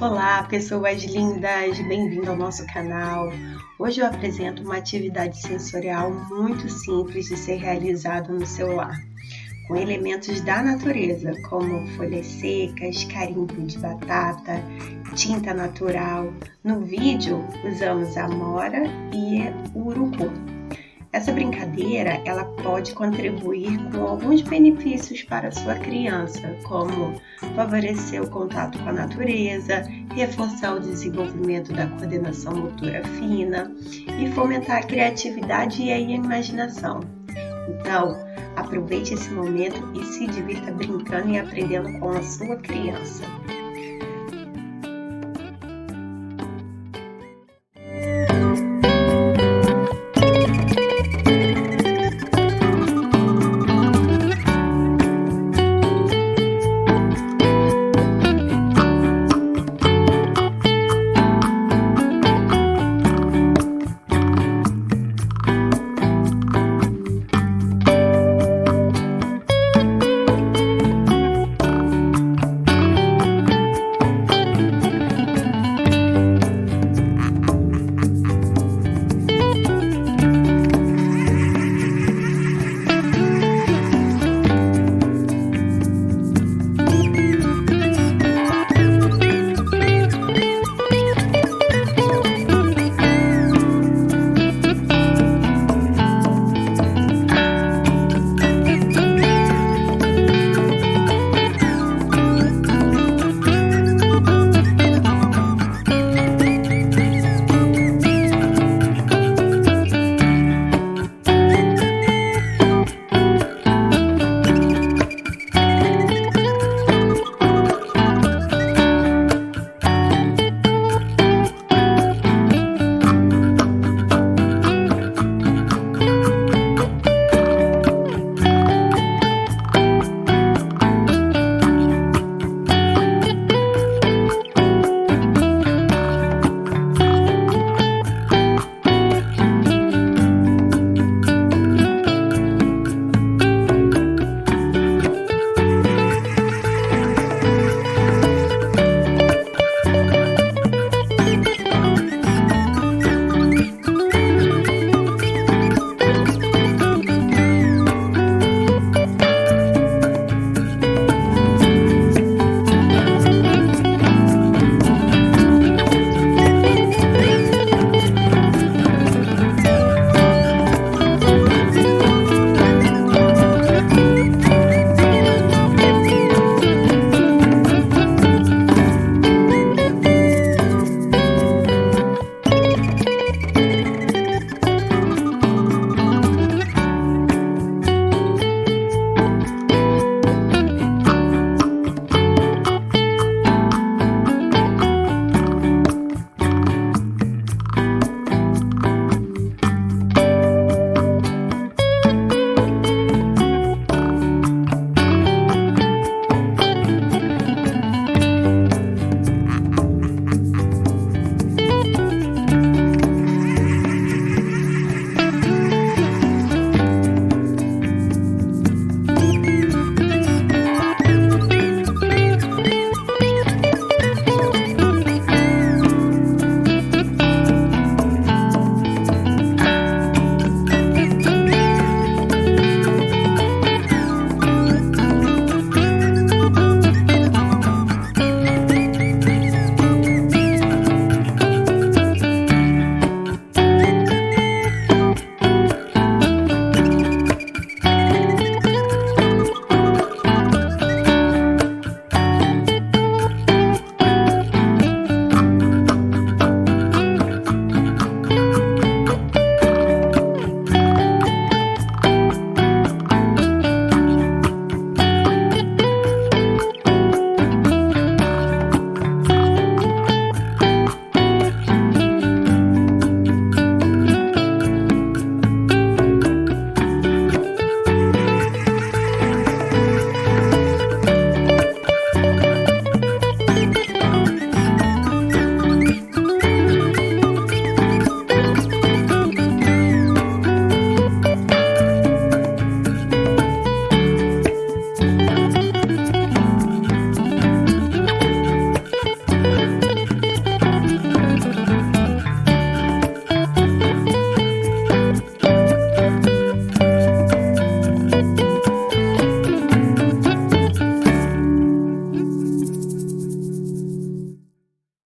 Olá, pessoas lindas! Bem-vindo ao nosso canal. Hoje eu apresento uma atividade sensorial muito simples de ser realizada no celular, com elementos da natureza, como folhas secas, carimbo de batata, tinta natural. No vídeo, usamos Amora e Urucum. Essa brincadeira, ela pode contribuir com alguns benefícios para a sua criança, como favorecer o contato com a natureza, reforçar o desenvolvimento da coordenação motora fina e fomentar a criatividade e a imaginação. Então, aproveite esse momento e se divirta brincando e aprendendo com a sua criança.